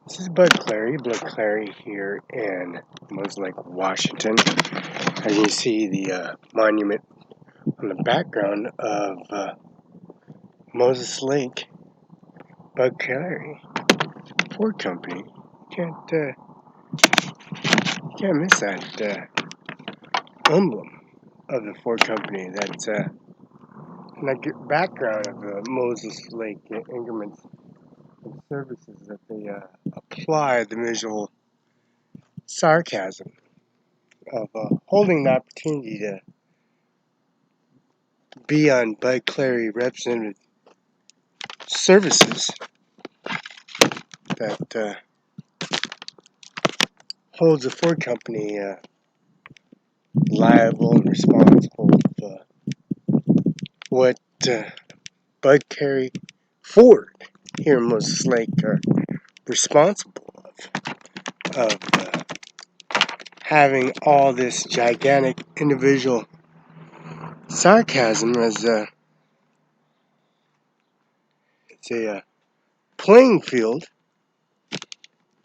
This is Bud Clary here in Moses Lake, Washington. As you see the monument on the background of Moses Lake, Bud Clary, Ford Company. Can't miss that emblem of the Ford Company. That's in the background of Moses Lake increments of services that they apply the visual sarcasm of holding the opportunity to be on Bud Clary represented services that holds the Ford Company liable and responsible for what Bud Clary Ford here in Moses Lake are responsible of having all this gigantic individual sarcasm as it's a playing field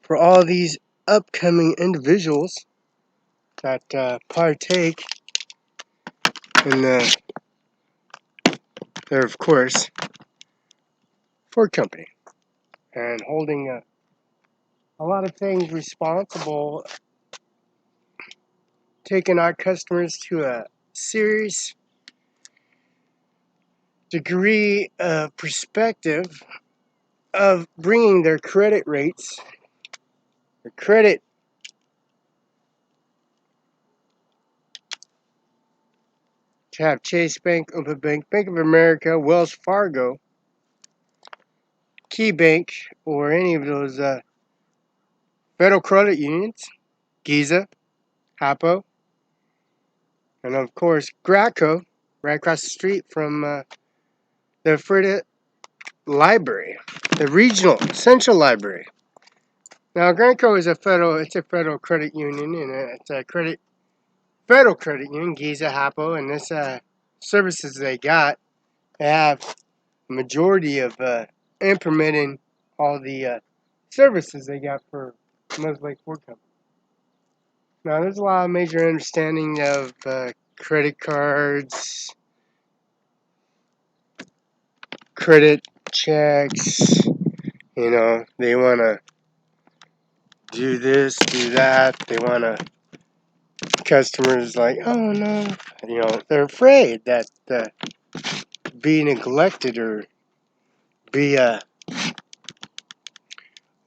for all these upcoming individuals that partake in their, of course, Ford Company, and holding a lot of things responsible, taking our customers to a serious degree of perspective of bringing their credit rates, their credit to have Chase Bank, Open Bank, Bank of America, Wells Fargo, Key Bank, or any of those federal credit unions, Giza, Hapo, and of course Graco, right across the street from the Frida Library, the regional central library. Now Graco is a federal credit union, and it's a federal credit union, Giza, Hapo, and this services they have a majority of implementing all the services they got for Moses Lake Ford Company. Now, there's a lot of major understanding of credit cards, credit checks. You know, they want to do this, do that. They want to, customers like, oh no, you know, they're afraid that be neglected or be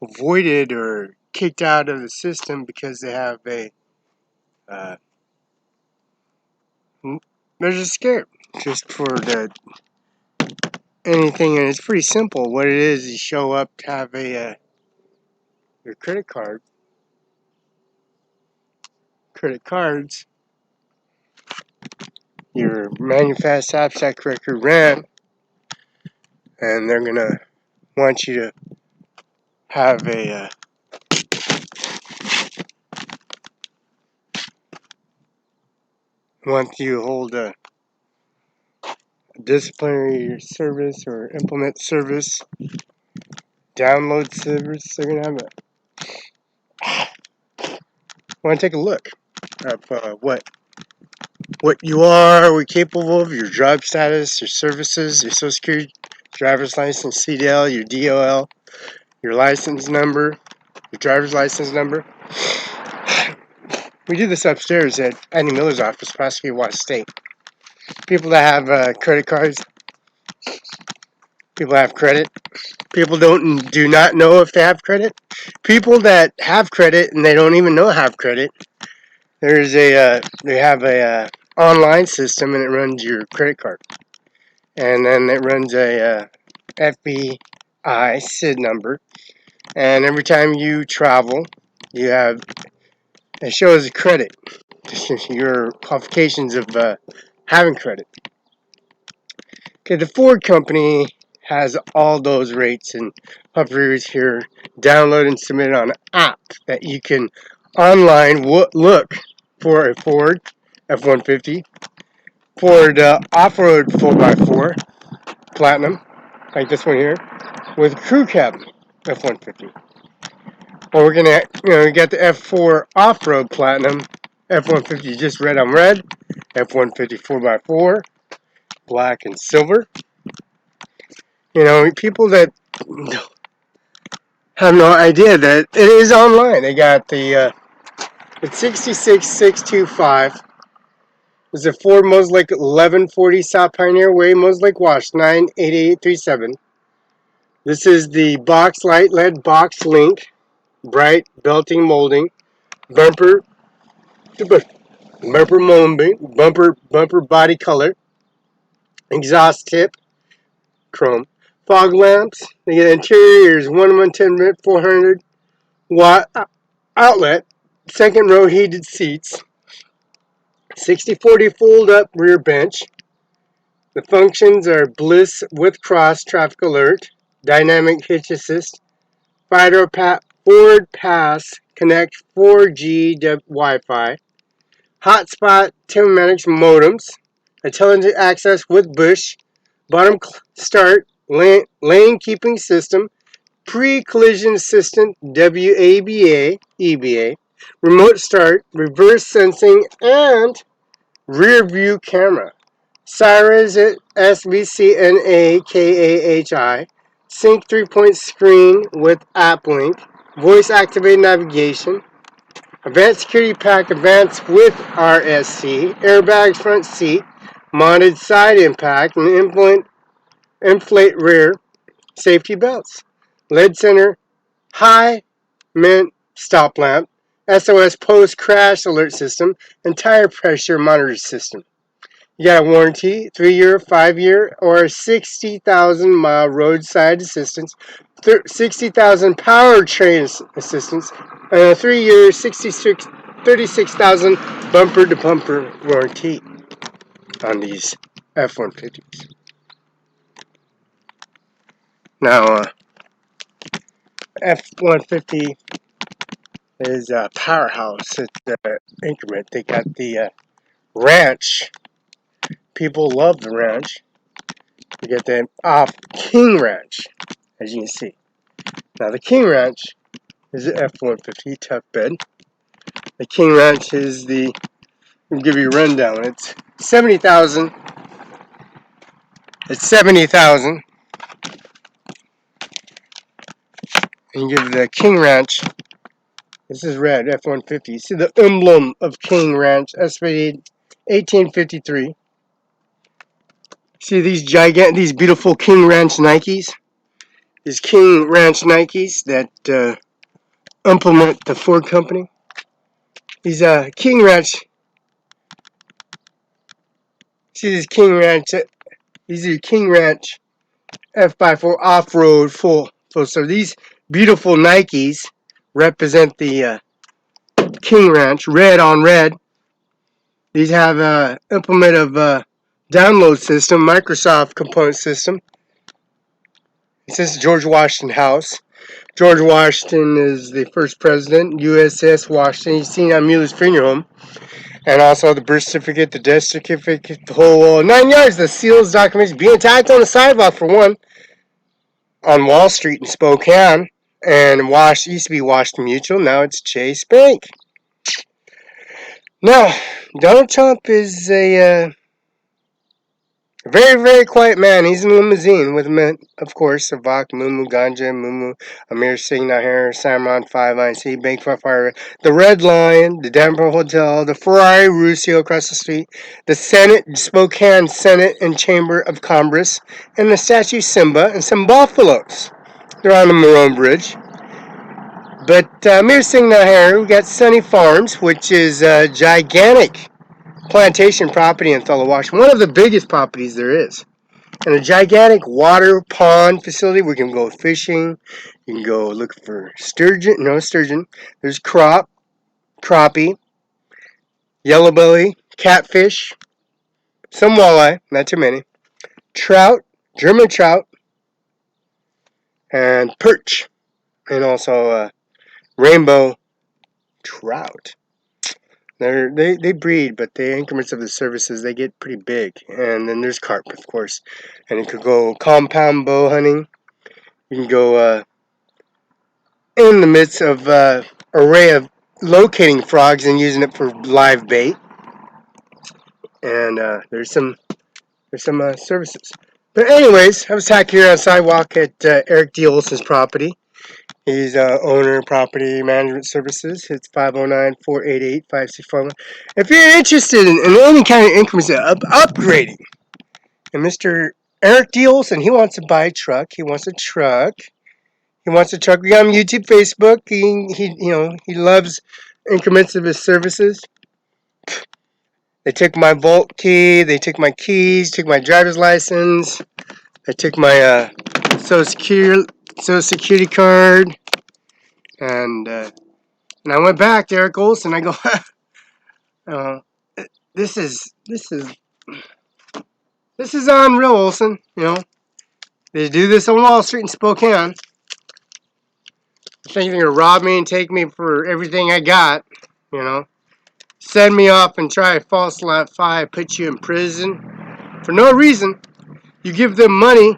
avoided or kicked out of the system because they have a they're just scared just for anything. And it's pretty simple. What it is, you show up to have a your credit cards, your manufactured abstract record ran, and they're gonna want you to have a want you to hold a disciplinary service or implement service, download service. They're gonna have want to take a look of what you are capable of, your job status, your services, your social security, driver's license, CDL, your DOL, your license number, your driver's license number. We do this upstairs at Andy Miller's office, Prosecutor Watt State. People that have credit cards, people that have credit, people do not know if they have credit, people that have credit and they don't even know have credit. They have a online system, and it runs your credit card, and then it runs a FBI SID number, and every time you travel, it shows credit, your qualifications of having credit. Okay, the Ford Company has all those rates and buffers here, download and submit on an app that you can online look for a Ford F-150, Ford off-road 4x4 Platinum, like this one here, with crew cab F-150. Or we're gonna, we got the F4 off-road platinum, F-150 just red on red, F-150 4x4, black and silver. People that have no idea that it is online. They got it's 66625. It's a Ford Moslake 1140 South Pioneer Way, Moslake Wash 98837. This is the box light LED box link, bright belting molding, bumper molding, bumper body color, exhaust tip, chrome, fog lamps. The interior is 110 400 watt outlet, second row heated seats, 60/40 fold up rear bench. The functions are bliss with cross traffic alert, dynamic hitch assist, forward pass, connect 4G Wi-Fi, hotspot telematics modems, intelligent access with bush, bottom start, lane keeping system, pre-collision assistant WABA, EBA, remote start, reverse sensing, and rear view camera. Sirens SVCNAKAHI, sync 3-point screen with app link, voice activated navigation, advanced security pack advanced with RSC, airbags front seat, mounted side impact, and inflate rear safety belts, LED center, high mint stop lamp, SOS post crash alert system, and tire pressure monitor system. You got a warranty, 3-year, 5-year, or 60,000-mile roadside assistance, 60,000 powertrain assistance, and a 3-year, 36,000 bumper-to-bumper warranty on these F-150s. Now, F-150 is a powerhouse. It's an increment. They got the ranch. People love the ranch. You get the King Ranch, as you can see. Now, the King Ranch is the F-150 tough bed. The King Ranch is I'll give you a rundown. It's 70,000. It's 70,000. And you give the King Ranch. This is red, F-150. You see the emblem of King Ranch, estimated 1853. See these beautiful King Ranch Nikes? These King Ranch Nikes that implement the Ford company. These King Ranch. See these King Ranch. These are King Ranch F-4 off-road full. So these beautiful Nikes represent the King Ranch, red on red. These have implement of download system, Microsoft component system. This is George Washington House. George Washington is the first president, USS Washington. He's seen on Mueller's funeral home. And also the birth certificate, the death certificate, the whole 9 yards, the seals, documents being tacked on the sidewalk for one. On Wall Street in Spokane. And used to be Washington Mutual, now it's Chase Bank. Now, Donald Trump is a very, very quiet man. He's in a limousine with him, of course, Savak, Mumu, Ganja, Mumu, AJMER SINGH NIJJAR, CIMARON, 5 INC, Bank Fire, the Red Lion, the Denver Hotel, the Ferrari Ruscio across the street, the Senate, Spokane Senate and Chamber of Congress, and the statue Simba, and some buffaloes. They're on the Maroon Bridge. But AJMER SINGH NIJJAR, we got Sunny Farms, which is a gigantic plantation property in Othello, Washington. One of the biggest properties there is. And a gigantic water pond facility where you can go fishing. You can go look for sturgeon. No, sturgeon. There's crappie, yellow belly, catfish, some walleye, not too many, trout, German trout, and perch. And also rainbow trout. They breed, but the increments of the services, they get pretty big. And then there's carp, of course. And you could go compound bow hunting. You can go in the midst of array of locating frogs and using it for live bait. And there's some services. But anyways, I was hacking here on the sidewalk at Eric D. Olson's property. He's owner of Property Management Services. It's 509-488-5641. If you're interested in any kind of increments upgrading, and Mr. Eric D. Olson, he wants to buy a truck. He wants a truck. We got him on YouTube, Facebook. He loves increments of his services. They took my vault key. They took my keys. Took my driver's license. They took my social security card. And I went back to Eric Olson. I go, this is unreal, Olson. They do this on Wall Street in Spokane. I think they're gonna rob me and take me for everything I got. Send me off and try to falsify, put you in prison for no reason. You give them money,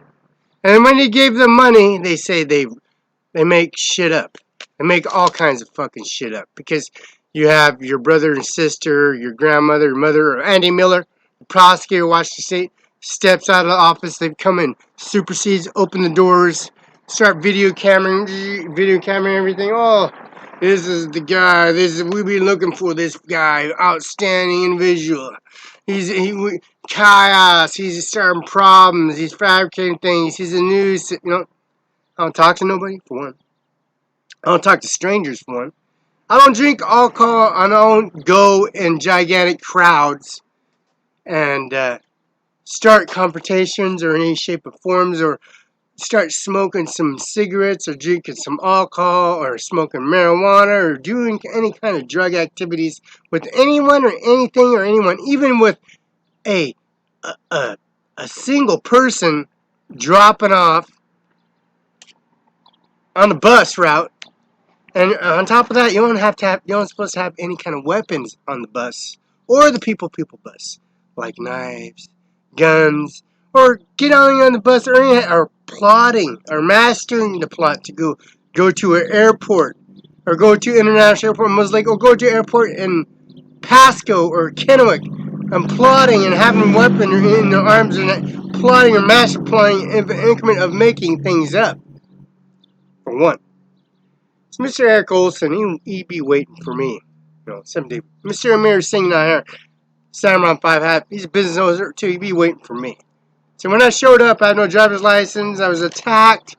and when you gave them money, they say they make shit up. They make all kinds of fucking shit up because you have your brother and sister, your grandmother, your mother, or Andy Miller, the prosecutor, Washington State, steps out of the office. They come in, supersedes, open the doors, start video cameraing everything. Oh, this is the guy. We've been looking for this guy, outstanding individual. Chaos. He's starting problems. He's fabricating things. He's a news. I don't talk to nobody for one. I don't talk to strangers for one. I don't drink alcohol. I don't go in gigantic crowds and start confrontations or any shape or forms, or start smoking some cigarettes or drinking some alcohol or smoking marijuana or doing any kind of drug activities with anyone or anything or anyone, even with a single person dropping off on the bus route. And on top of that, you don't supposed to have any kind of weapons on the bus or the people bus, like knives, guns, or get on the bus or plotting or mastering the plot to go to an airport or go to international airport in Lake, or go to an airport in Pasco or Kennewick and plotting and having weapons in their arms and plotting or master plotting in the increment of making things up. For one. So Mr. Eric Olson, he'd be waiting for me. Someday. Mr. AJMER SINGH NIJJAR, CIMARON 5 hat, he's a business owner too, he'd be waiting for me. So when I showed up, I had no driver's license, I was attacked,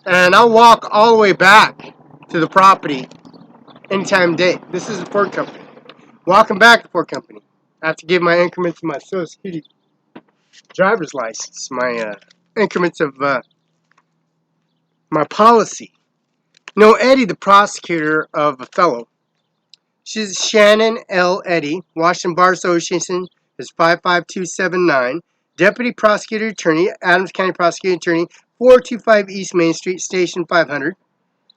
and I'll walk all the way back to the property anytime of day. This is the Ford Company. Walking back to the Ford Company. I have to give my increments of my Social Security driver's license, my increments of my policy. Eddie, the prosecutor of OTHELLO, she's Shannon L. Eddy, Washington Bar Association is 55279, Deputy Prosecutor Attorney, Adams County Prosecuting Attorney, 425 East Main Street, Station 500,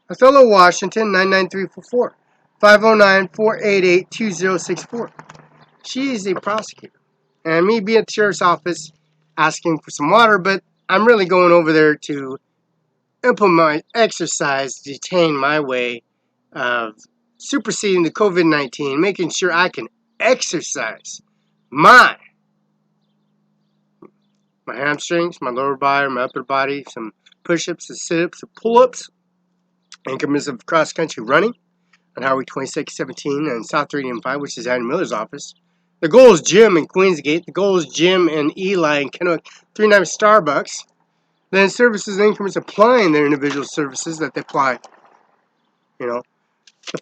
OTHELLO, Washington 99344, 509-488-2064. She is a prosecutor. And me being at the sheriff's office asking for some water, but I'm really going over there to implement exercise, detain my way of superseding the COVID-19, making sure I can exercise my hamstrings, my lower body, my upper body, some push-ups, some sit-ups, some pull-ups, increments of cross-country running on Highway 2617 and South 385, which is Andy Miller's office. The Gold's Gym in Queensgate, the Gold's Gym in Eli and Kennewick, 39 Starbucks. Then services and increments applying their individual services that they apply. The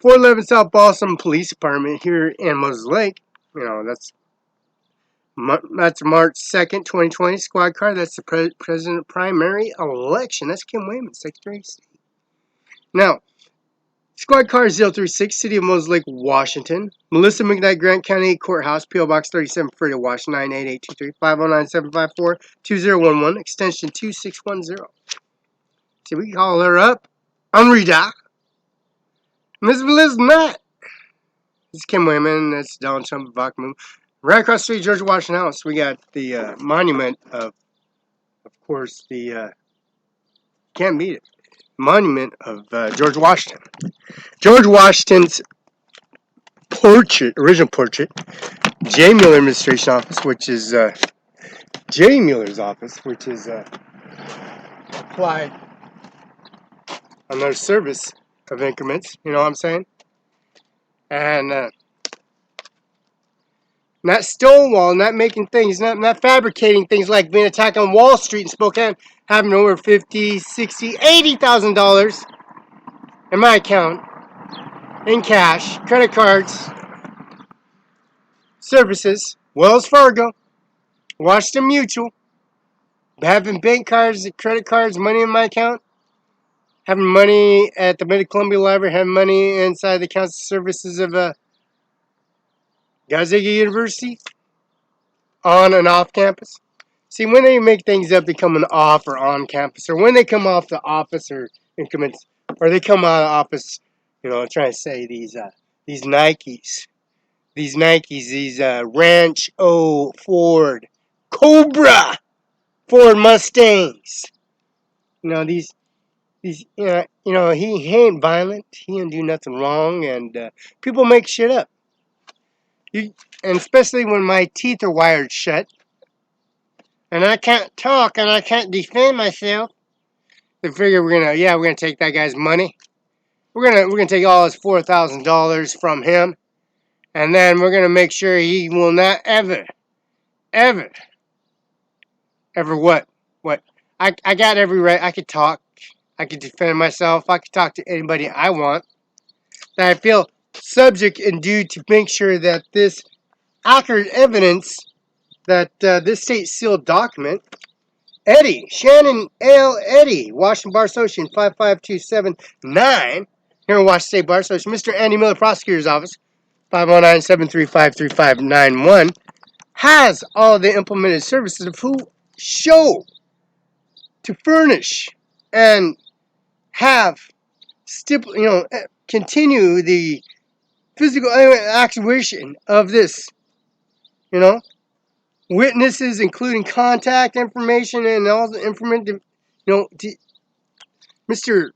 411 South Boston Police Department here in Moses Lake. That's March 2nd, 2020. Squad car. That's the president primary election. That's Kim Wayman, Secretary of State. Now, squad car 036, City of Moses Lake, Washington. Melissa McKnight, Grant County Courthouse, P.O. Box 37, Fredo, Washington 98823, 509-754-2011, extension 2610. See, we can call her up on Reda. Miss Melissa McKnight. This is Kim Wayman. That's Donald Trump, Bachman. Right across the street, George Washington House, we got the monument of course, the can't beat it. monument of George Washington. George Washington's portrait, original portrait, J. Mueller Administration Office, which is J. Mueller's office, which is applied on their service of increments. You know what I'm saying? And not stonewall, not making things, not fabricating things like being attacked on Wall Street in Spokane, having over $50, $60, $80,000 in my account, in cash, credit cards, services, Wells Fargo, Washington Mutual, having bank cards, credit cards, money in my account, having money at the Mid-Columbia Library, having money inside the council services of Gonzaga University, on and off campus. See, when they make things up, they come an off or on campus, or when they come off the office or increments, or they come out of office, you know, I'm trying to say these Nikes, these Ranch O Ford Cobra Ford Mustangs. You know, these you know, he ain't violent, he ain't do nothing wrong, and people make shit up. And especially when my teeth are wired shut, and I can't talk and I can't defend myself. They figure we're gonna take that guy's money. We're gonna take all his $4,000 from him, and then we're gonna make sure he will not ever what? I got every right. I could talk. I could defend myself. I could talk to anybody I want. That I feel subject and due to make sure that this accurate evidence, that this state sealed document, Eddie, Shannon L. Eddie, Washington Bar Association 55279, here in Washington State Bar Association, Mr. Andy Miller, Prosecutor's Office, 509-735-3591, has all the implemented services of who show to furnish and have continue the physical actuation of this, witnesses, including contact information and all the information, Mr.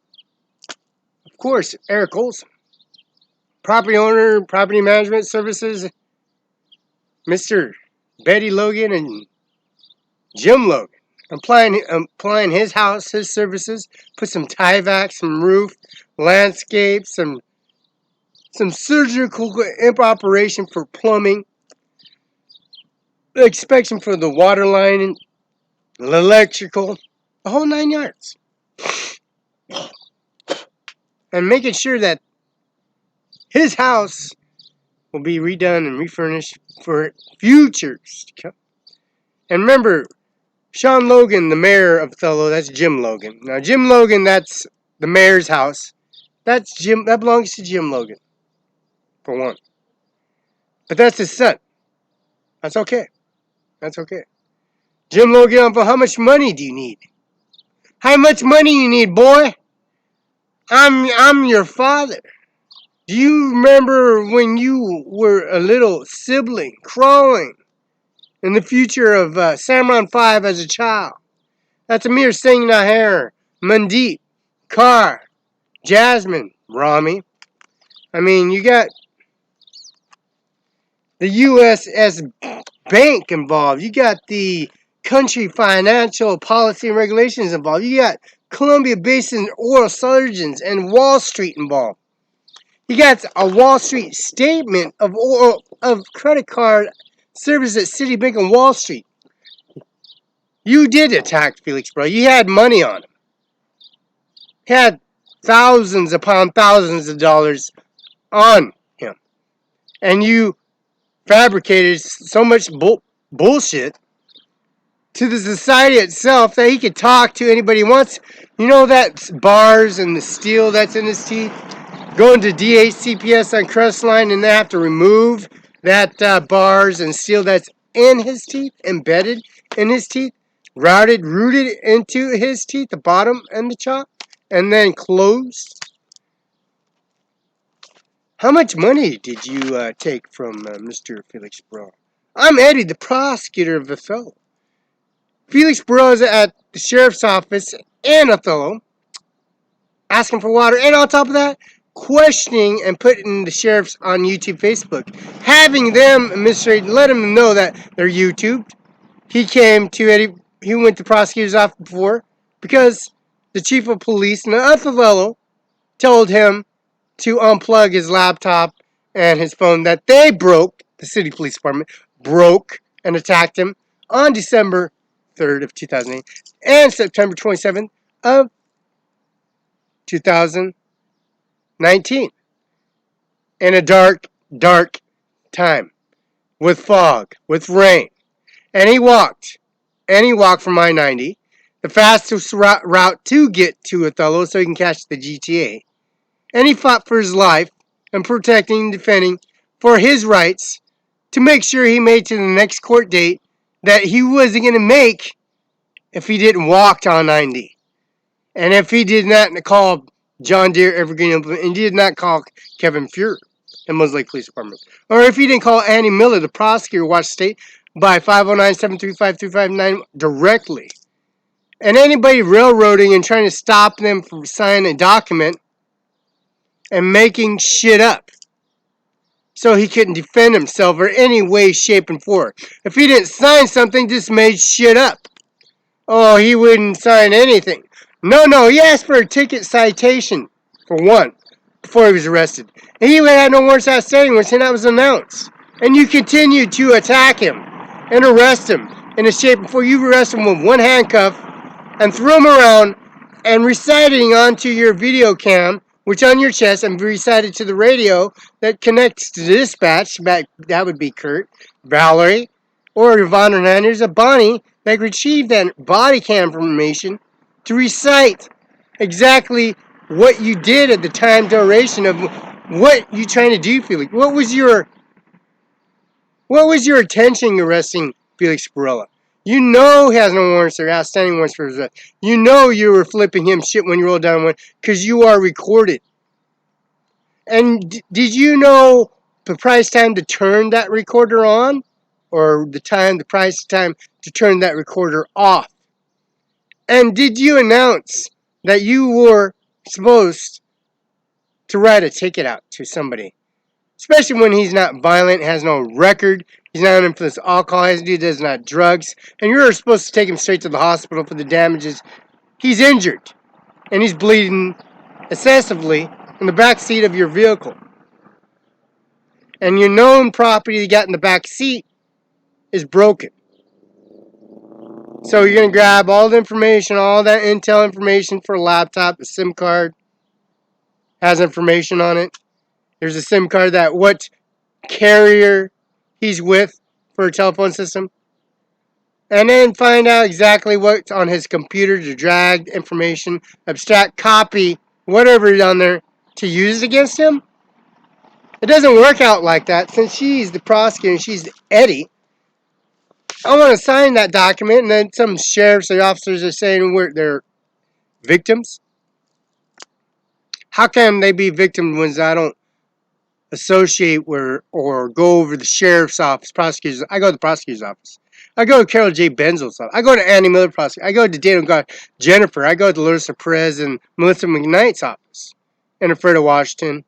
Of course, Eric Olson, property owner, property management services, Mr. Betty Logan and Jim Logan, applying his house, his services, put some tie-vac, some roof, landscape, some surgical operation for plumbing, inspection for the water line, electrical, the whole 9 yards. And making sure that his house will be redone and refurnished for futures to come. And remember, Sean Logan, the mayor of Othello, that's Jim Logan. Now, Jim Logan, that's the mayor's house. That belongs to Jim Logan, for one. But that's his son. That's okay. That's okay. Jim Logan, how much money do you need? How much money you need, boy? I'm your father. Do you remember when you were a little sibling crawling in the future of Cimarron 5 as a child? That's Amir Singh Nijjar, Mandeep, Carr, Jasmine, Rami. I mean, you got the USS Bank involved. You got the country financial policy and regulations involved. You got Columbia Basin oil surgeons and Wall Street involved. You got a Wall Street statement of credit card service at Citibank and Wall Street. You did attack Felix Barela. You had money on him. He had thousands upon thousands of dollars on him. And you fabricated so much bullshit to the society itself that he could talk to anybody he wants. You know that bars and the steel that's in his teeth? Going to DHCPS on Crestline and they have to remove that bars and steel that's in his teeth, embedded in his teeth, rooted into his teeth, the bottom and the top, and then closed. How much money did you take from Mr. Felix Barela? I'm Eddie, the prosecutor of Othello. Felix Barela is at the sheriff's office in Othello. asking for water, and on top of that, questioning and putting the sheriffs on YouTube, Facebook, having them administrate, let them know that they're YouTubed. He came to Eddie. He went to prosecutor's office before because the chief of police in OTHELLO told him to unplug his laptop and his phone that they broke. The city police department broke and attacked him on December 3rd of 2008 and September 27th of 2019 in a dark, dark time with fog, with rain. And he walked from I-90, the fastest route to get to Othello so he can catch the GTA. And he fought for his life and protecting and defending for his rights to make sure he made to the next court date that he wasn't going to make if he didn't walk on 90. And if he did not call John Deere Evergreen Implement, and he did not call Kevin Fuhrer, the Moses Lake Police Department, or if he didn't call Annie Miller, the prosecutor, Watch State, by 509-735-359 directly. And anybody railroading and trying to stop them from signing a document and making shit up so he couldn't defend himself or any way, shape, and form. If he didn't sign something, just made shit up. Oh, he wouldn't sign anything. No, he asked for a ticket citation, for one, before he was arrested. And he had no warrants outstanding when that was announced. And you continue to attack him and arrest him in a shape before you arrest him with one handcuff and throw him around and reciting onto your video cam, which on your chest, and recited to the radio that connects to dispatch. That would be Kurt, Valerie, or Yvonne Hernandez, or Bonnie, that retrieved that body cam information to recite exactly what you did at the time duration of what you trying to do, Felix. What was your intention arresting Felix Barela? You know he has no warrants or outstanding warrants for his arrest. You know you were flipping him shit when you rolled down one because you are recorded. And did you know the price time to turn that recorder on? Or the price time to turn that recorder off? And did you announce that you were supposed to write a ticket out to somebody? Especially when he's not violent, has no record, he's not on influence alcohol, he does not drugs, and you're supposed to take him straight to the hospital for the damages. He's injured, and he's bleeding excessively in the back seat of your vehicle. And your known property you got in the back seat is broken. So you're going to grab all the information, all that intel information for a laptop, the SIM card has information on it. There's a SIM card that what carrier he's with for a telephone system. And then find out exactly what's on his computer to drag information, abstract, copy, whatever is on there to use it against him. It doesn't work out like that. Since she's the prosecutor and she's Eddie, I want to sign that document, and then some sheriffs or officers are saying they're victims. How can they be victims when I don't associate with or go over the sheriff's office, prosecutor's? I go to the prosecutor's office. I go to Carol J. Benzel's office. I go to Annie Miller prosecutor. I go to Dana Jennifer. I go to Larissa Perez and Melissa McKnight's office in Alfredo, Washington,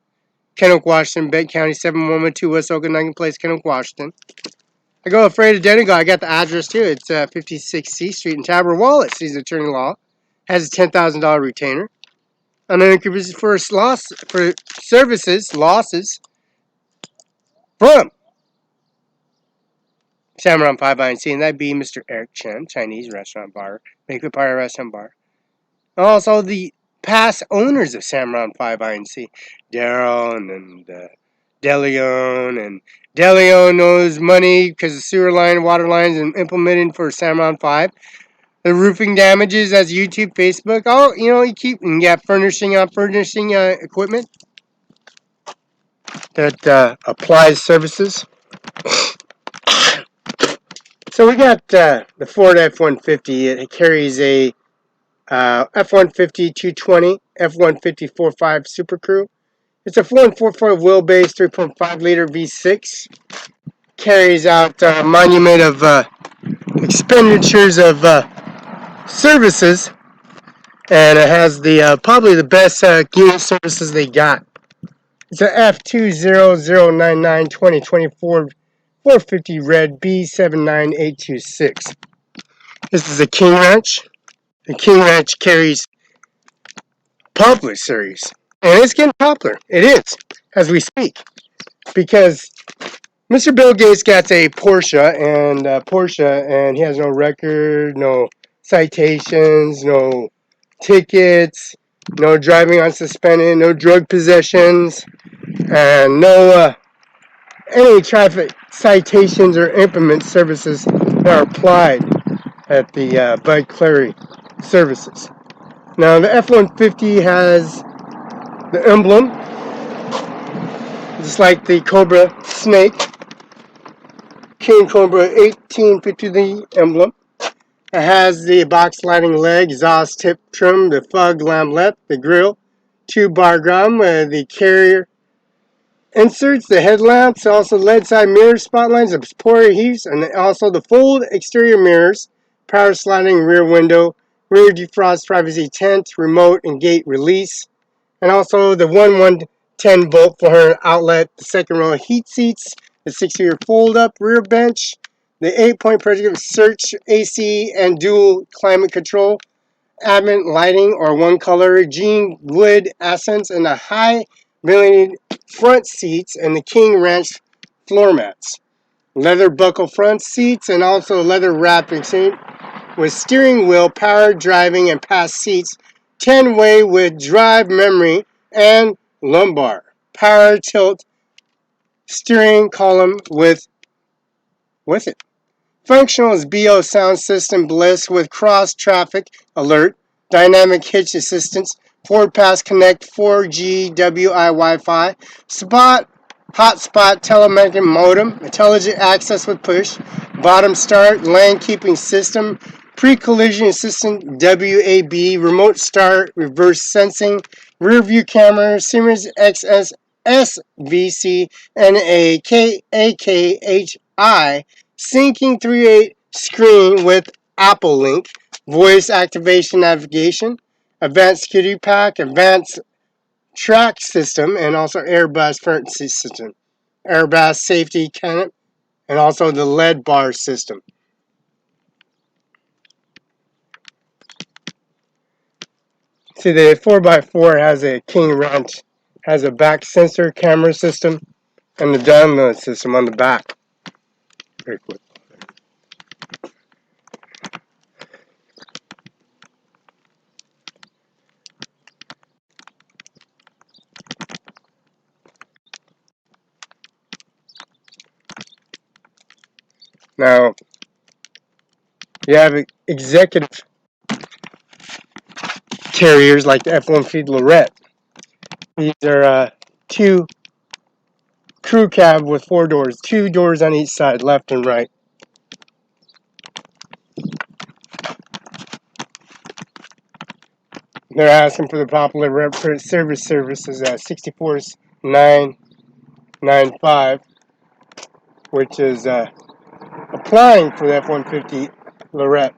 Kennewick, Washington, Benton County, 7112 West Okanagan Place, Kennewick, Washington. I go to Denigo. I got the address too. It's 56 C Street in Tabor. Wallace. He's an attorney law. Has a $10,000 retainer. And then for services, losses from CIMARON 5 INC, and that'd be Mr. Eric Chen, Chinese restaurant bar, Make Papaya restaurant bar. And also the past owners of CIMARON 5 INC, Daryl and DeLeon, and DeLeon knows money because the sewer line, water lines, and implemented for CIMARON 5. The roofing damages as YouTube, Facebook. Oh, you got furnishing equipment that applies services. So we got the Ford F-150. It carries a F-150 220, F-150 4.5 Super Crew. It's a 4.44 wheelbase, 3.5 liter V6. Carries out a monument of expenditures of services and it has the probably the best unit services they got. It's a F20099 2024 450 red B79826. This is a King Ranch. The King Ranch carries Poplar series, and it's getting popular. It is, as we speak, because Mr. Bill Gates got a Porsche, and he has no record, no citations, no tickets, no driving on suspended, no drug possessions, and no any traffic citations or implement services that are applied at the Bud Clary services. Now, the F-150 has the emblem, just like the Cobra Snake, King Cobra 1850, the emblem. It has the box sliding leg, exhaust tip trim, the fog lamplet, the grille, 2-bar gum, the carrier inserts, the headlamps, also LED side mirror spotlights, the supporter heaps, and also the fold exterior mirrors, power sliding rear window, rear defrost privacy tent, remote and gate release, and also the 110 volt 400 outlet, the second row heat seats, the 6-seater fold up rear bench, the 8-point projector search AC and dual climate control, ambient lighting or one color, jean wood accents, and the high ventilated front seats and the King Ranch floor mats. Leather buckle front seats and also leather wrapping seat with steering wheel, power driving and pass seats, 10-way with drive memory and lumbar. Power tilt steering column with it. Functional is BO sound system Bliss with cross traffic alert, dynamic hitch assistance, Ford Pass Connect 4G WI Wi-Fi, hotspot telemetry modem, intelligent access with push, bottom start, lane keeping system, pre-collision assistant WAB, remote start, reverse sensing, rear view camera, Siemens XS SVC, NAKAKHI, syncing 3.8 screen with Apple Link, voice activation navigation, advanced security pack, advanced track system, and also airbus front system, airbus safety canopy, and also the LED bar system. See, the 4x4 has a King Ranch, has a back sensor camera system, and the download system on the back. Very quick. Now, you have executive carriers like the F-150 Lorette. These are two crew cab with 4 doors, 2 doors on each side, left and right. They're asking for the popular services at 64995, which is applying for the F-150 Lorette.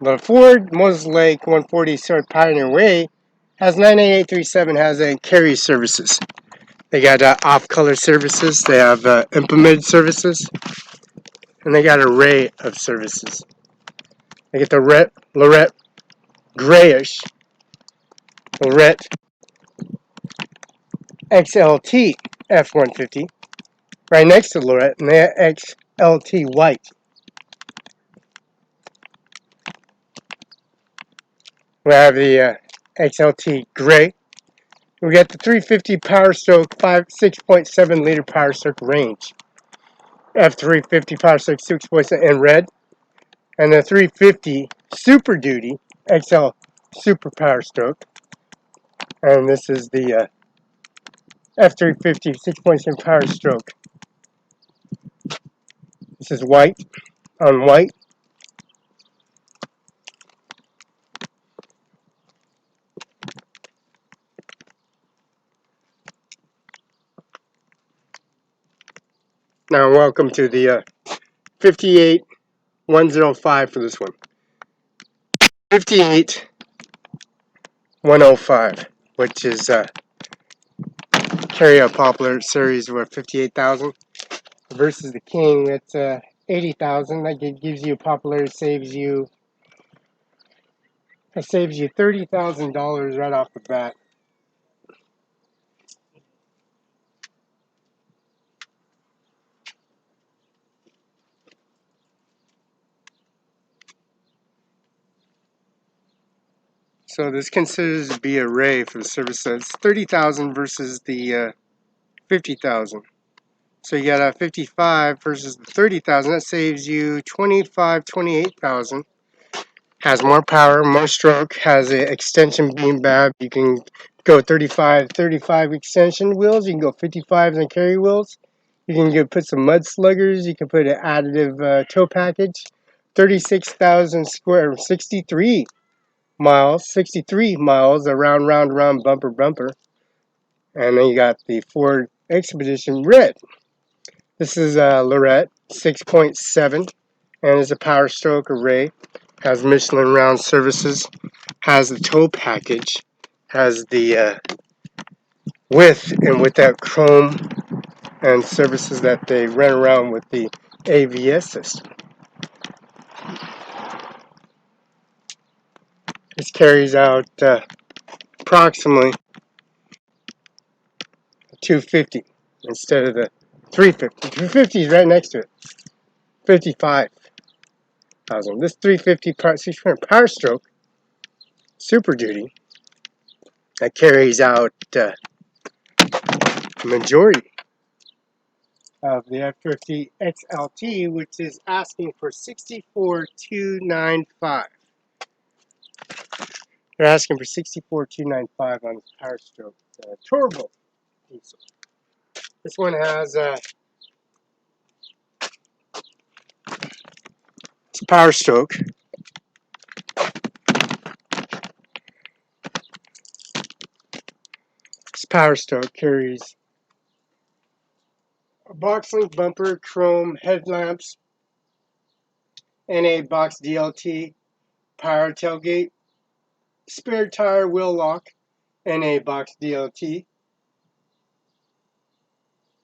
The Ford Moses Lake 140 Sword Pioneer Way has 98837 has a carry services. They got off-color services. They have implemented services, and they got an array of services. They get the Lorette grayish Lorette XLT F-150 right next to Lorette, and the XLT white. We have the XLT gray. We got the 350 Power Stroke 6.7 liter Power Stroke range. F350 Power Stroke 6.7 in red, and the 350 Super Duty XL Super Power Stroke. And this is the F350 6.7 Power Stroke. This is white on white. Now, welcome to the 58105 for this one. 58,105, which is carry a popular series with 58,000 versus the King. It's 80,000. That gives you popular, saves you $30,000 right off the bat. So this considers to be a ray for the service. So it's 30,000 versus the 50,000. So you got a 55 versus the 30,000. That saves you 28,000. Has more power, more stroke. Has an extension beam bab. You can go 35 extension wheels. You can go 55s on carry wheels. You can put some mud sluggers. You can put an additive tow package. 36,000 square, 63 miles around, round, bumper. And then you got the Ford Expedition Red. This is a Lorette 6.7 and is a Power Stroke array. Has Michelin round services. Has the tow package. Has the with and without chrome and services that they run around with the AVS system. This carries out approximately 250 instead of the 350. 350 is right next to it. 55,000. This 350 Power Stroke Super Duty that carries out the majority of the F50 XLT, which is asking for 64,295. They're asking for 64,295 on this Power Stroke turbo diesel. This one has it's Power Stroke. This Power Stroke carries a box link bumper, chrome headlamps, NA box DLT, power tailgate, spare tire wheel lock, NA box DLT,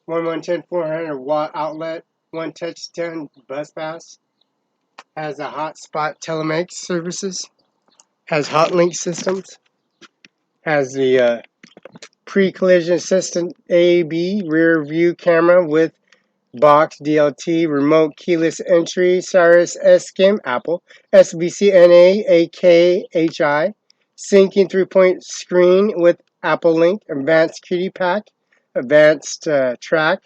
1110 400 watt outlet, one touch 10 bus pass, has a hotspot telematics services, has hot link systems, has the pre-collision assistant AB rear view camera with box DLT, remote keyless entry, Cyrus SKIM, Apple, SBCNA, AKHI, syncing 3-point screen with Apple Link, advanced QD pack, advanced track.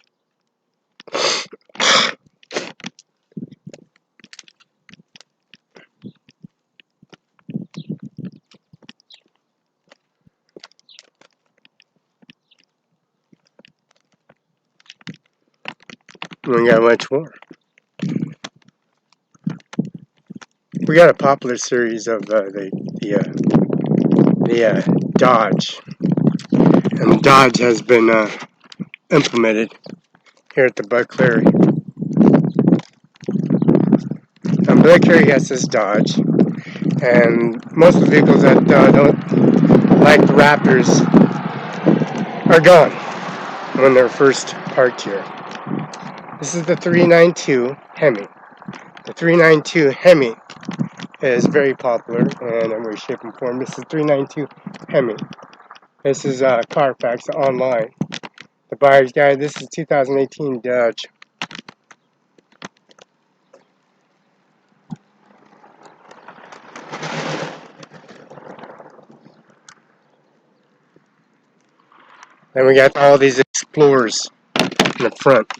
We got much more. We got a popular series of the Dodge, and the Dodge has been implemented here at the Bud Clary. And Bud Clary has this Dodge, and most of the vehicles that don't like the Raptors are gone when they're first parked here. This is the 392 Hemi. The 392 Hemi is very popular, and I'm going to ship them for them. This is 392 Hemi. This is Carfax online. The buyer's guide. This is 2018 Dodge. Then we got all these Explorers in the front.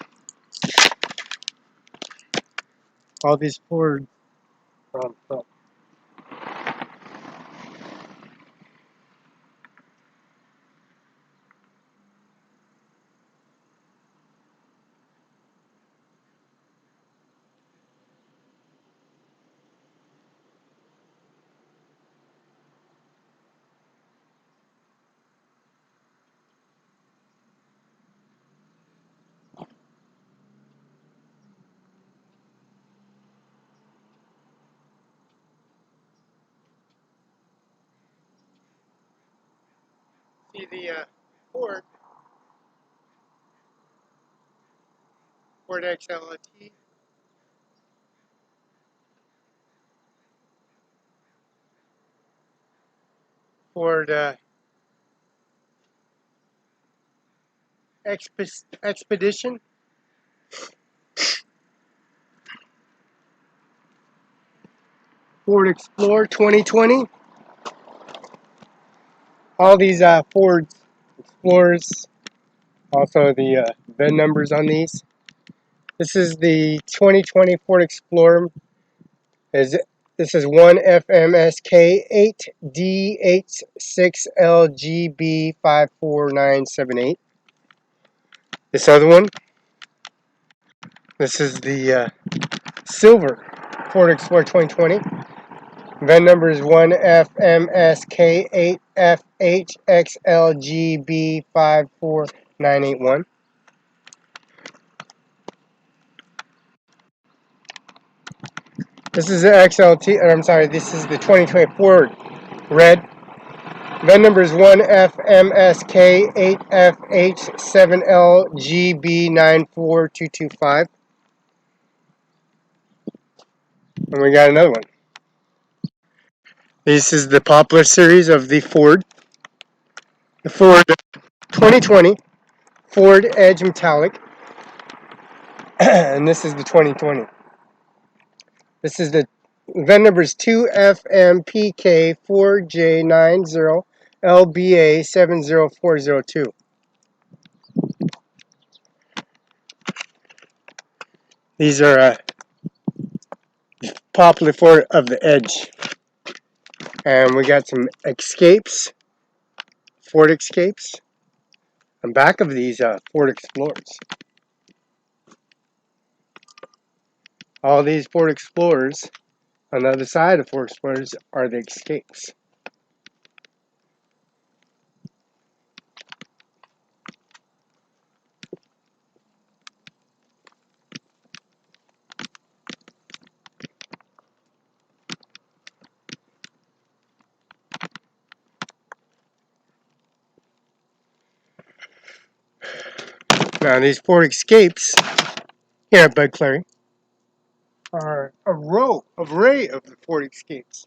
All these Ford front. see the Ford XLT. Ford Expedition. Ford Explorer 2020. All these Ford Explorers, also the VIN numbers on these. This is the 2020 Ford Explorer. This is 1FMSK8D86LGB54978. This other one, this is the silver Ford Explorer 2020. VIN number is 1FMSK8FHXLGB54981. This is the XLT, or I'm sorry, this is the 2020 Ford Red. VIN number is 1FMSK8FH7LGB94225. And we got another one. This is the popular series of the Ford. The Ford 2020 Ford Edge Metallic. And this is the 2020. This is the VIN number is 2FMPK4J90LBA70402. These are popular Ford of the Edge. And we got some Escapes, Ford Escapes, on back of these Ford Explorers. All these Ford Explorers on the other side of Ford Explorers are the Escapes. Now these Ford Escapes here at Bud Clary are a array of the Ford Escapes.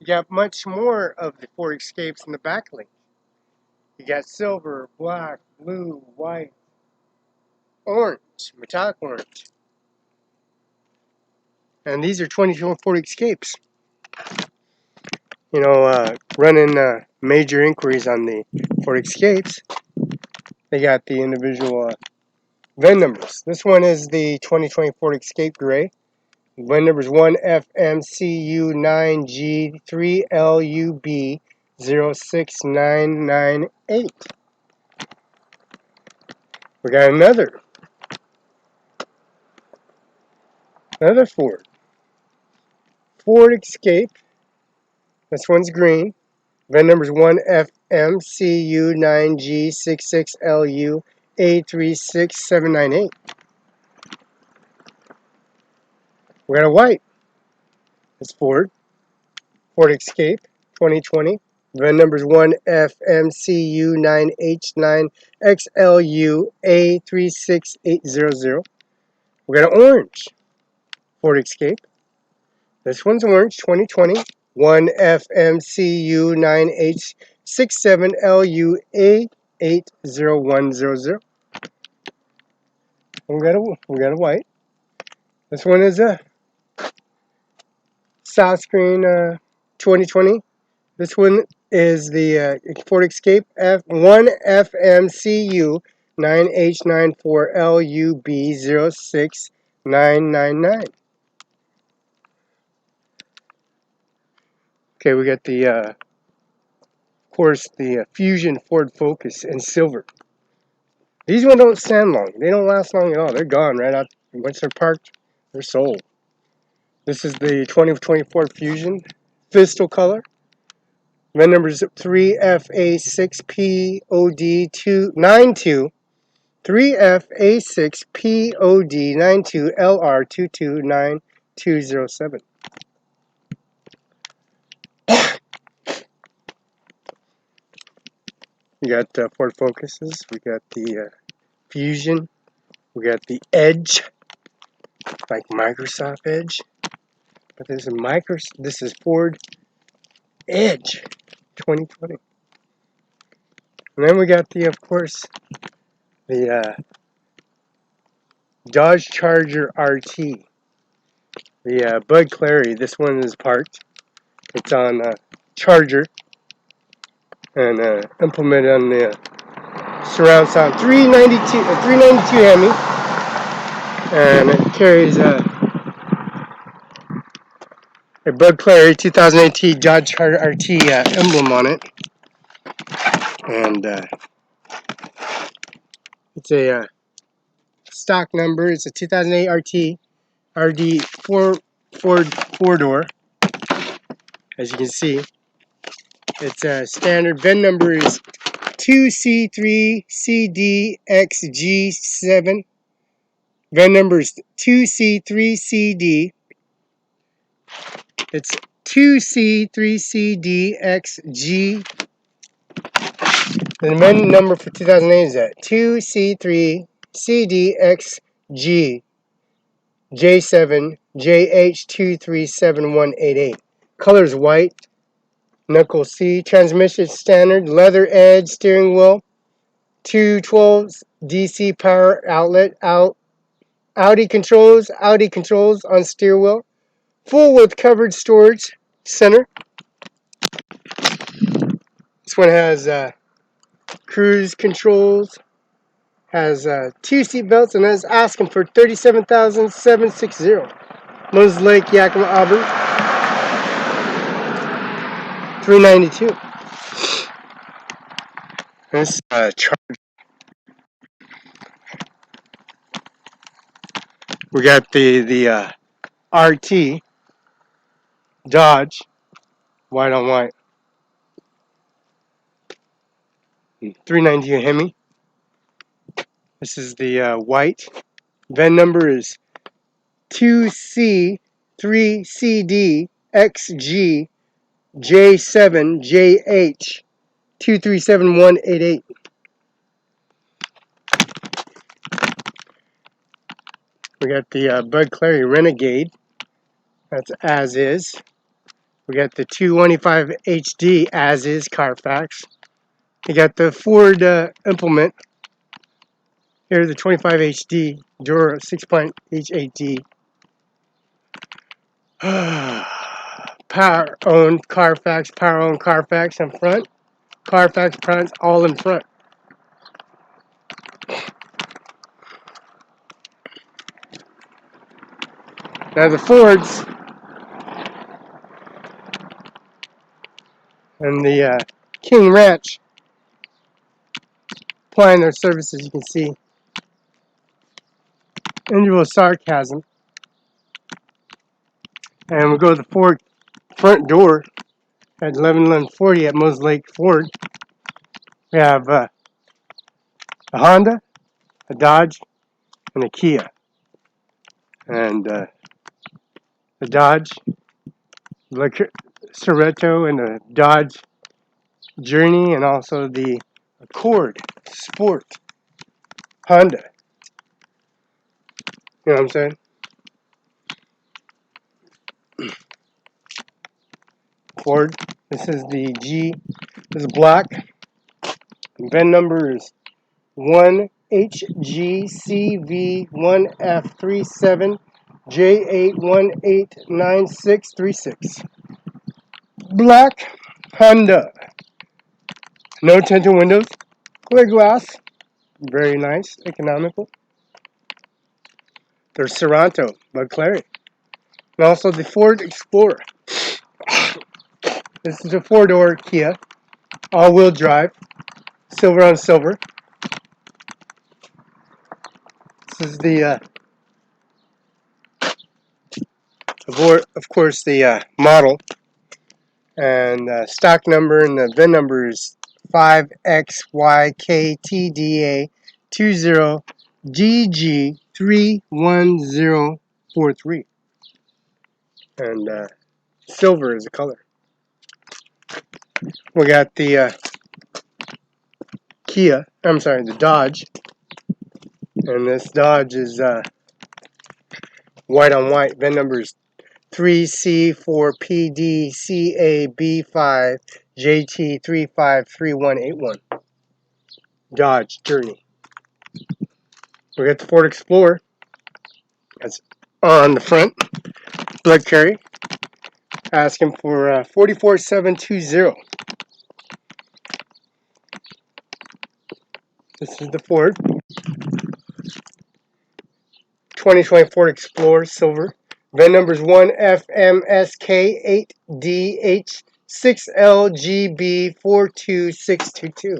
You got much more of the Ford Escapes in the back lane. You got silver, black, blue, white, orange, metallic orange. And these are 2024 Ford Escapes. You know, running major inquiries on the Ford Escapes. They got the individual VIN numbers. This one is the 2020 Ford Escape Gray. VIN number is 1FMCU9G3LUB06998. We got another Ford Escape. This one's green. VIN number is 1FMCU9G66LU836798. We got a white. It's Ford Escape 2020. VIN number is 1FMCU9H9XLUA36800. We got an orange Ford Escape. This one's orange 2020. 1FMCU9H67LUA80100. We got a white. This one is a South Screen 2020. This one is the Ford Escape F1FMCU 9H94LUB06999. Okay, we got the, of course, the Fusion Ford Focus in silver. These ones don't stand long. They don't last long at all. They're gone right out. Once they're parked, they're sold. This is the 2024 Fusion Fistal Color. VIN number is 3FA6POD292. 3FA6POD92LR229207. We got Ford Focuses. We got the Fusion. We got the Edge, like Microsoft Edge. But this is Ford Edge 2020. And then we got of course, the Dodge Charger RT. The Bud Clary. This one is parked. It's on Charger and implemented on the surround sound 392 Hemi, and it carries a Bud Clary 2018 Dodge Charger RT emblem on it, and it's a stock number. It's a 2008 RT RD four door. As you can see, its standard VIN number is 2C3CDXG7. VIN number is 2C3CD. It's 2C3CDXG. The VIN number for 2008 is at 2C3CDXG J7 JH237188. Color is white. Knuckle C. Transmission standard. Leather edge steering wheel. 212 DC power outlet. Audi controls on steer wheel. Full width covered storage center. This one has cruise controls. Has 2 seat belts, and is asking for $37,760. Moses Lake, Yakima, Auburn. $392. This we got the RT Dodge white on white. 392 Hemi. This is the white. VIN number is 2C3CD XG J7JH 237188. We got the Bud Clary Renegade. That's as is. We got the 225 HD as is Carfax. We got the Ford implement. Here's the 25 HD Dura 6.H8D. Power owned Carfax in front. Carfax front, all in front. Now the Fords and the King Ranch applying their services, you can see. Individual sarcasm. And we go to the Ford front door at 1140 at Moses Lake Ford. We have a Honda, a Dodge, and a Kia. And the Dodge Sorento and the Dodge Journey, and also the Accord Sport Honda. You know what I'm saying? Ford. This is the G. This is black. The VIN number is 1HGCV1F37J8189636. Black Honda. No tinted windows. Clear glass. Very nice. Economical. There's Sorento, Bud Clary. And also the Ford Explorer. This is a four-door Kia. All-wheel drive. Silver on silver. This is the, of course, the model. And stock number and the VIN number is 5XYKTDA20DG31043. And silver is the color. We got the Kia. I'm sorry, the Dodge. And this Dodge is white on white. VIN number is 3C4PDCAB5JT353181. Dodge Journey. We got the Ford Explorer. That's on the front. Blood carry. Asking for 44720. This is the Ford 2020 Ford Explorer Silver. VIN number is 1FMSK8DH6LGB42622.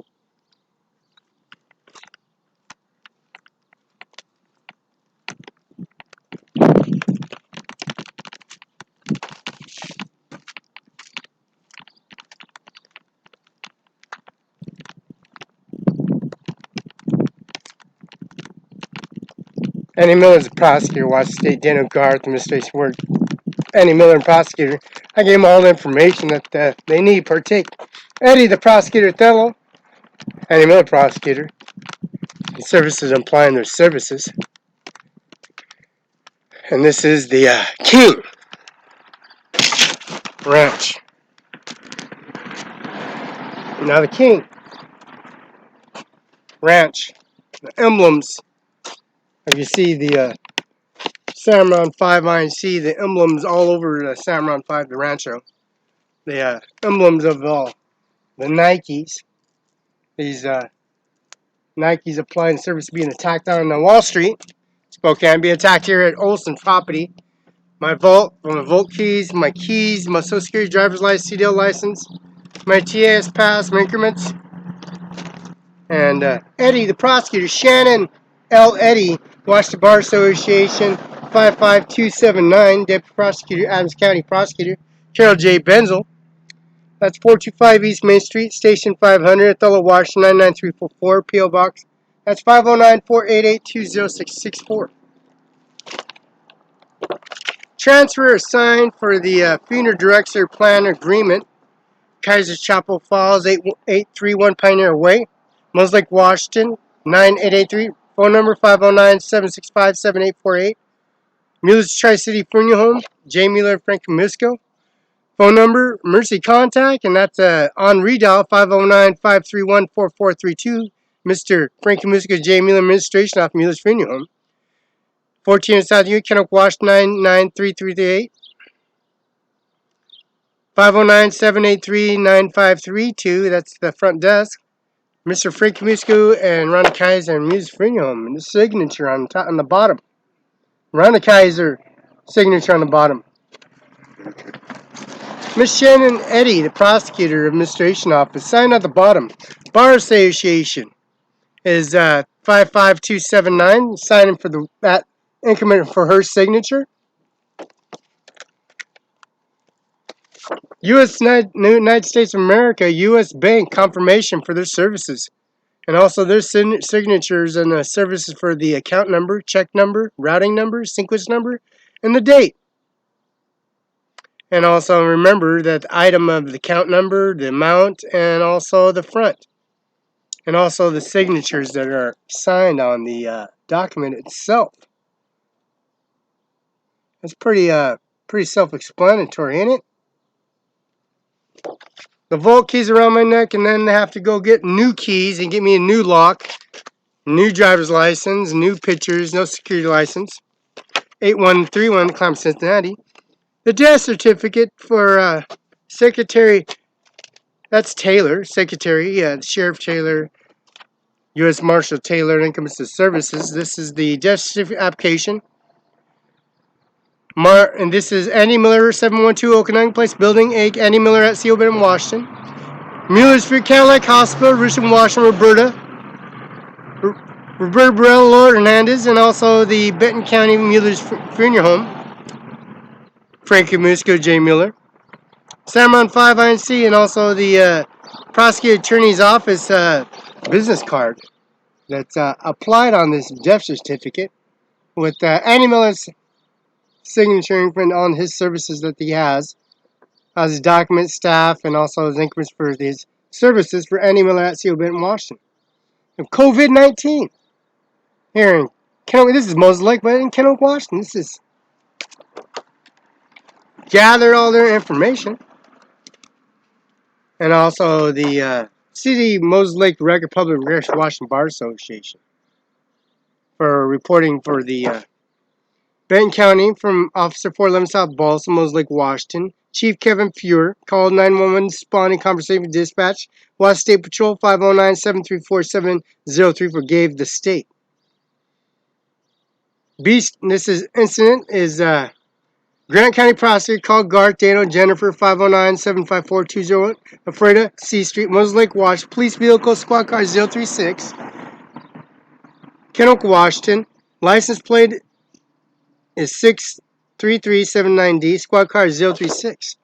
Eddie Miller is a prosecutor, Washington State, Daniel Garth, Administration Work. Eddie Miller, prosecutor. I gave him all the information that they need to partake. Eddie, the prosecutor, Othello. Eddie Miller, prosecutor. The services implying their services. And this is the King Ranch. Now the King Ranch, the emblems. If you see the Cimarron 5 INC, the emblems all over the Cimarron 5, the Rancho. The emblems of all the Nikes. These Nikes applying service being attacked on Wall Street, Spokane, being attacked here at Olson property. My vault keys, my Social Security, driver's license, CDL license, my TAS pass, my increments. And Eddie, the prosecutor, Shannon L. Eddy, Washington Bar Association, 55279, Deputy Prosecutor, Adams County Prosecutor, Carol J. Benzel. That's 425 East Main Street, Station 500, Othello, Washington, 99344, P.O. Box. That's 509-488-20664. Transfer assigned for the Funeral Director Plan Agreement, Kaiser Chapel Falls, 8831 Pioneer Way, Mosaic Lake, Washington, 9883. Phone number 509-765-7848. Mueller's Tri-City Funeral Home, J. Mueller and Frank Musco. Phone number, emergency contact, and that's on redial, 509-531-4432. Mr. Frank Musco, J. Mueller Administration off Mueller's Funeral Home. 14 South Union, Kennel, Washington, 99338. 509-783-9532. That's the front desk. Mr. Frank Musco and Rhonda Kaiser and Mueller's Funeral Home. And the signature on the bottom. Rhonda Kaiser, signature on the bottom. Miss Shannon Eddy, the prosecutor administration office, sign at the bottom. Bar Association is 55279. Signing for that increment for her signature. United States of America, U.S. Bank, confirmation for their services. And also their signatures and the services for the account number, check number, routing number, sequence number, and the date. And also remember that the item of the account number, the amount, and also the front. And also the signatures that are signed on the document itself. It's pretty self-explanatory, ain't it? The vault keys around my neck, and then I have to go get new keys and get me a new lock, new driver's license, new pictures, no security license. 8131 Climate Cincinnati. The death certificate for Secretary, that's Taylor, Secretary, Sheriff Taylor, U.S. Marshal Taylor, Income Services. This is the death certificate application. And this is Andy Miller, 712 Okanagan Place, Building 8, Andy Miller at CO Benton, Washington. Mueller Street, Cadillac Hospital, Richmond, Washington, Roberta Barello, Lord Hernandez, and also the Benton County Mueller's Funeral Home. Frankie Musco, J. Mueller. Cimarron 5 INC, and also the Prosecutor Attorney's Office business card that's applied on this death certificate with Andy Miller's signature imprint on his services that he has, as his document staff, and also his increments for his services for Andy Miller at CO Benton, Washington. of COVID-19 here in Kennewick. This is Moses Lake, but in Kennewick, Washington. This is gather all their information, and also the City Moses Lake Record Public Records Washington Bar Association for reporting for the Benton County from Officer 411 South Balsam, Moses Lake, Washington. Chief Kevin Fuhr called 911 responding conversation with dispatch. Washington State Patrol 509-734-703 forgave the state. Beast, this is incident is Grant County prosecutor called Garth, Daniel, Jennifer 509-754-201 Ephrata C Street, Moses Lake, Washington. Police vehicle squad car 036. Kennewick, Washington. License plate is 63379D. Squad car is 036.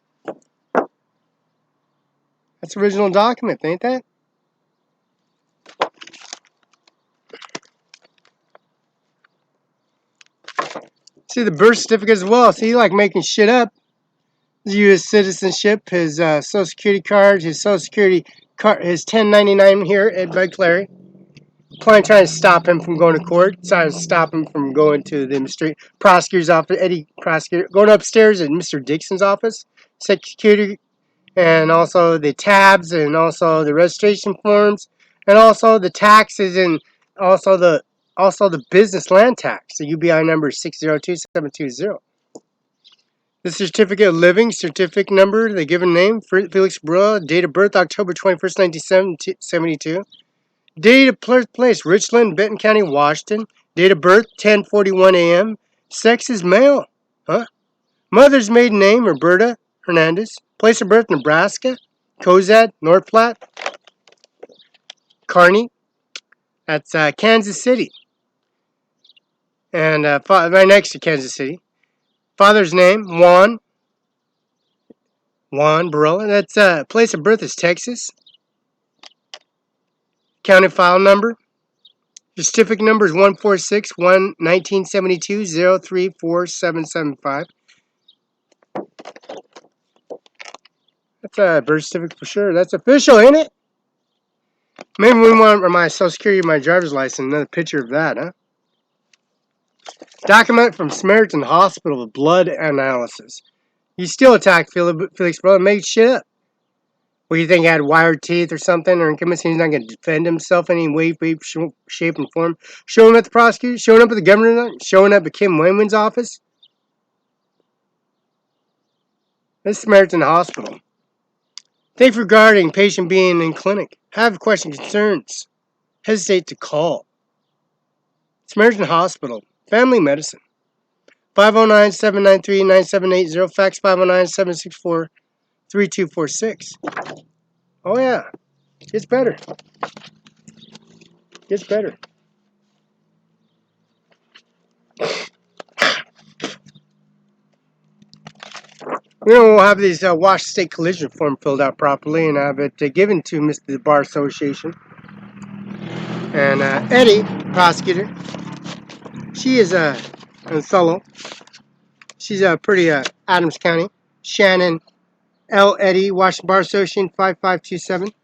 That's original document, ain't that? See the birth certificate as well. See, like making shit up. His U.S. citizenship, his Social Security card, his Social Security card, his 1099 here at Bud Clary. Client trying to stop him from going to court, trying to stop him from going to the street prosecutor's office, Eddie prosecutor, going upstairs at Mr. Dixon's office, security, and also the tabs, and also the registration forms, and also the taxes, and also the business land tax. The UBI number is 602720. The certificate of living, certificate number, the given name, Felix Barela, date of birth, October 21st, 1972. Date of birthplace, Richland, Benton County, Washington. Date of birth, 10:41 a.m. Sex is male. Huh? Mother's maiden name, Roberta Hernandez. Place of birth, Nebraska. Cozad, North Platte. Kearney. That's Kansas City. And right next to Kansas City. Father's name, Juan Barela. That's place of birth is Texas. County file number. Your certificate number is 146-1972-034775. That's a birth certificate for sure. That's official, ain't it? Maybe we want my Social Security, my driver's license, another picture of that, huh? Document from Samaritan Hospital with blood analysis. You still attack Felix Barela, made shit up. What do you think, he had wired teeth or something, or in commission he's not going to defend himself in any way, shape, and form? Showing up at the prosecutor, showing up at the governor, showing up at Kim Wayman's office. This is Samaritan Hospital. Thank you regarding patient being in clinic. Have questions, concerns. Hesitate to call. Samaritan Hospital. Family medicine. 509-793-9780. Fax 509-764-3246. Oh yeah. Gets better. Gets better. We'll have these Washington State collision form filled out properly and have it given to the Bar Association. And Eddie, prosecutor, she is Othello. She's pretty Adams County. Shannon L. Eddie, Washington Bar Association, 5527.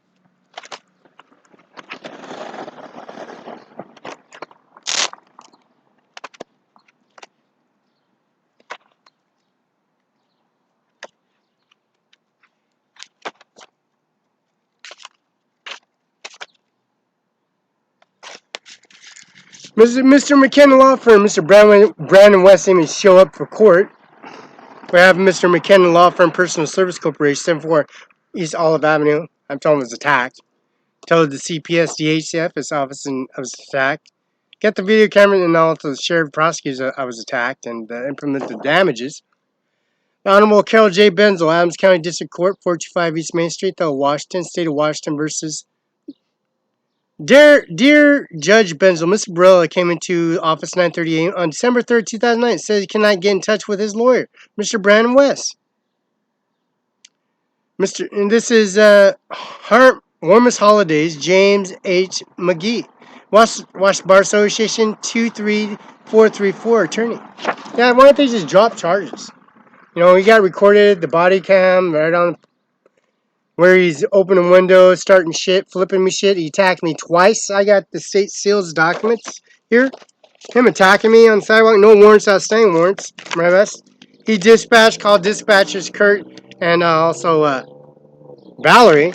Mr. McKenna Law Firm, Mr. Brandon West to show up for court. We have Mr. McKenna Law Firm Personal Service Corporation, 74 East Olive Avenue. I'm told him it was attacked. Told the CPS DHCF his office and I was attacked. Get the video camera and also the sheriff prosecutors I was attacked and implement the damages. The Honorable Carol J. Benzel, Adams County District Court, 425 East Main Street, Washington, State of Washington versus Dear Judge Benzel, Mr. Barela came into office 9:38 on December 3rd, 2009. Says he cannot get in touch with his lawyer, Mr. Brandon West. And this is Warmest Holidays, James H. McGee, Washington Bar Association, 23434 attorney. Yeah, why don't they just drop charges? You know, we got recorded the body cam right on. where he's opening windows, starting shit, flipping me shit. He attacked me twice. I got the state seals documents here. Him attacking me on the sidewalk. No warrants, outstanding warrants. My best. He called dispatchers Kurt and also Valerie.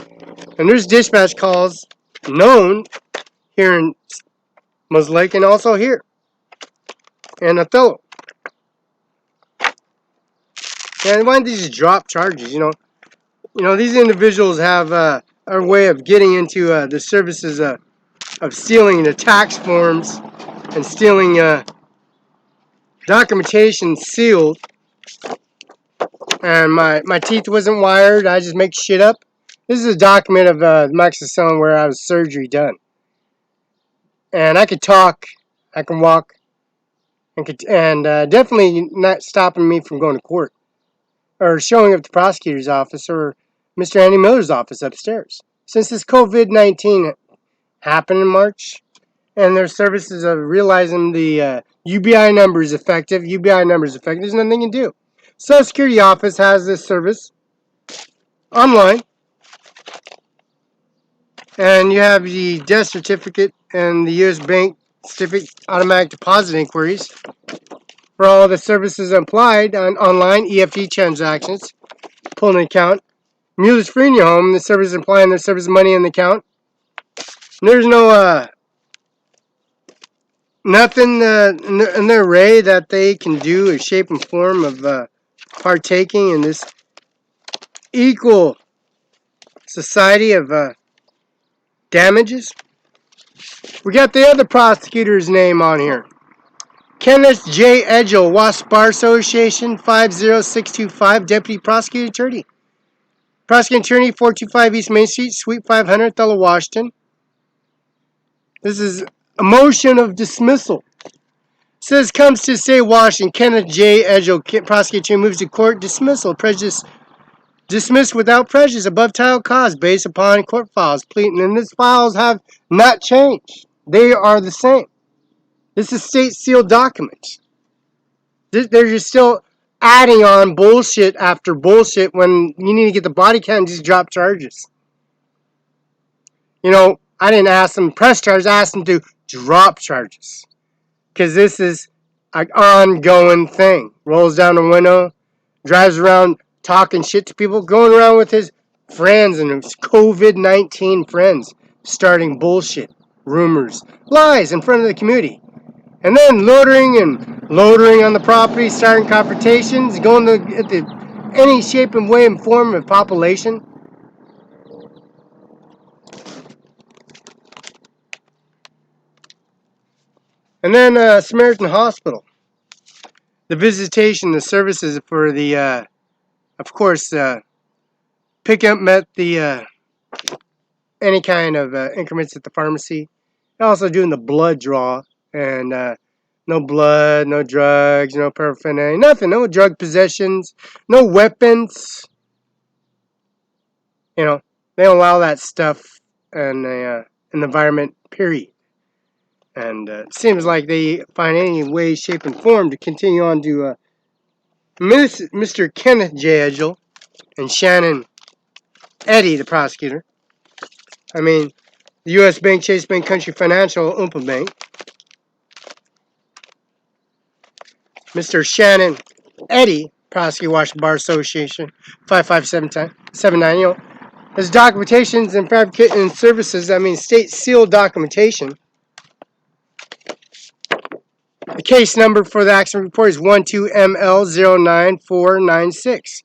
And there's dispatch calls known here in Lake and also here in Othello. And why don't they just drop charges? You know, these individuals have a way of getting into the services of stealing the tax forms and stealing documentation sealed. And my teeth wasn't wired. I just make shit up. This is a document of Max's son where I was surgery done. And I could talk, I can walk, and definitely not stopping me from going to court or showing up at the prosecutor's office or Mr. Andy Miller's office upstairs. Since this COVID-19 happened in March, and their services of realizing the UBI number is effective, there's nothing you can do. Social Security office has this service online, and you have the death certificate and the U.S. bank certificate automatic deposit inquiries for all the services applied on online EFT transactions, pulling an account. Mueller's free in your home, the service applying their service money in the account. There's no nothing in the array that they can do in shape and form of partaking in this equal society of damages. We got the other prosecutor's name on here. Kenneth J. Edgel, Wasp Bar Association, 50625, Deputy Prosecuting Attorney. Prosecuting Attorney, 425 East Main Street, Suite 500, Othello, Washington. This is a motion of dismissal. It says, comes to say Washington, Kenneth J. Edgel, Prosecuting Attorney, moves to court dismissal, prejudice, dismissed without prejudice, above title cause, based upon court files, pleading, and these files have not changed. They are the same. This is state sealed documents. They're just still adding on bullshit after bullshit when you need to get the body count and just drop charges. You know, I didn't ask them to press charges, I asked them to drop charges. Because this is an ongoing thing. Rolls down the window, drives around talking shit to people, going around with his friends and his COVID-19 friends, starting bullshit, rumors, lies in front of the community. And then loitering on the property, starting confrontations, going to any shape and way and form of population. And then Samaritan Hospital. The visitation, the services for the, of course, pick up met the any kind of increments at the pharmacy. Also doing the blood draw and no blood, no drugs, no paraphernalia, nothing, no drug possessions, no weapons. You know, they don't allow that stuff in the environment, period. And it seems like they find any way, shape, and form to continue on to Mr. Kenneth J. Edgel and Shannon Eddy, the prosecutor. I mean, the U.S. Bank, Chase Bank, Country Financial, Oompa Bank. Mr. Shannon Eddy, prosecutor, Washington Bar Association, 55779. You know, his documentations and fabricating services, I mean, state sealed documentation. The case number for the accident report is 12ML09496.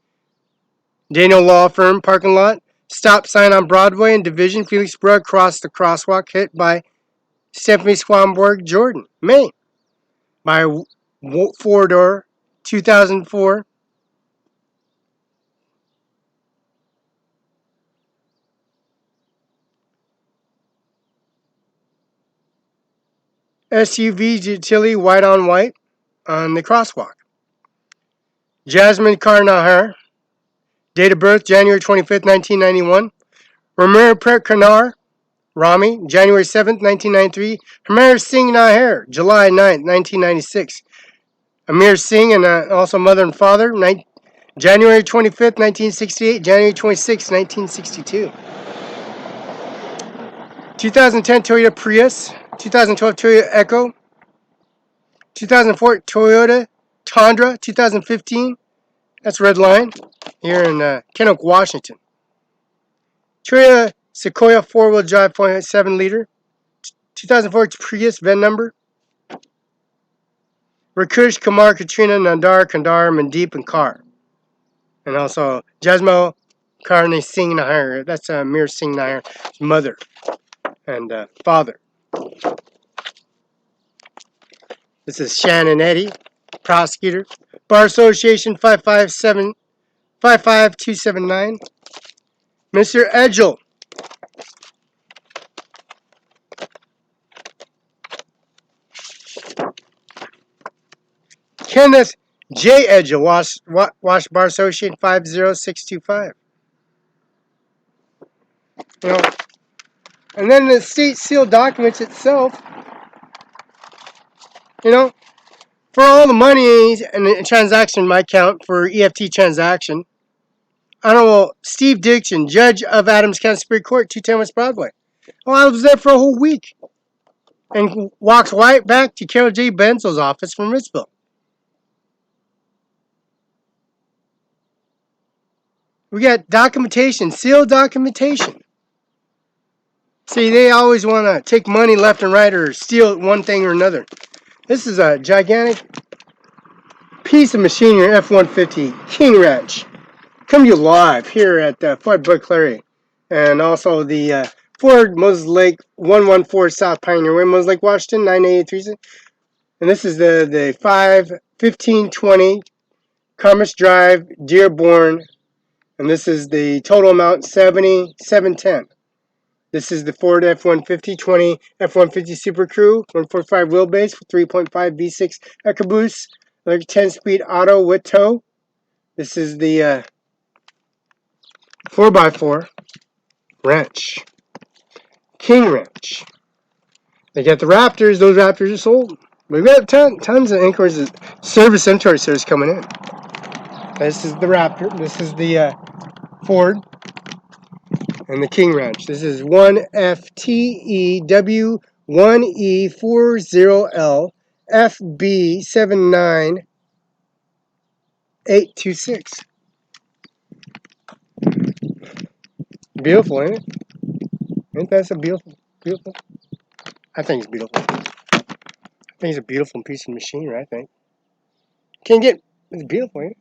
Daniel Law Firm, parking lot. Stop sign on Broadway and Division, Felixburg, across the crosswalk, hit by Stephanie Swanborg, Jordan, Maine. By 4-door, 2004. SUV utility, white on white, on the crosswalk. Jasmine Carnahar, date of birth, January 25th, 1991. Ramir Kanar, Rami, January 7th, 1993. Hernander Singh Nijjjar, July 9th, 1996. Amir Singh and also mother and father, January 25th, 1968, January 26th, 1962. 2010 Toyota Prius, 2012 Toyota Echo, 2004 Toyota Tundra, 2015, that's Red Line, here in Kennewick, Washington. Toyota Sequoia 4-wheel drive 0.7 liter, 2004 Prius VIN number. Rakush, Kumar, Katrina, Nandar, Kandar, Mandeep, and Kar. And also Jasmo Karni Singh Nijjar. That's Mir Singh Nijjar's mother and father. This is Shannon Eddy, prosecutor. Bar Association 55279. Mr. Edgel. Kenneth J. Edgel, Wash Bar Association 50625. You know, and then the state sealed documents itself, you know, for all the money and the transaction in my account for EFT transaction, Honorable Steve Dixon, Judge of Adams County Superior Court, 210 West Broadway. Well, I was there for a whole week and walks right back to Carol J. Benzel's office from Ritzville. We got documentation, sealed documentation. See, they always want to take money left and right or steal one thing or another. This is a gigantic piece of machinery, F-150 King Ranch. Come to you live here at Fort Bucklery. And also the Ford Moses Lake 114 South Pioneer Way, Moses Lake, Washington, 98836. And this is the 51520 Commerce Drive, Dearborn. And this is the total amount, $7710. This is the Ford F-150 20 F-150 Super Crew, 145 wheelbase, 3.5 V6 EcoBoost, like 10-speed auto with tow. This is the 4x4 wrench, King wrench. They got the Raptors. Those Raptors are sold. We've got tons of inquiries, service inventory service coming in. This is the Raptor. This is the Ford and the King Ranch. This is 1FTEW1E40L FB79826. Beautiful, ain't it? Ain't that so beautiful? Beautiful? I think it's beautiful. I think it's a beautiful piece of machinery, I think. Can't get, it's beautiful, ain't it?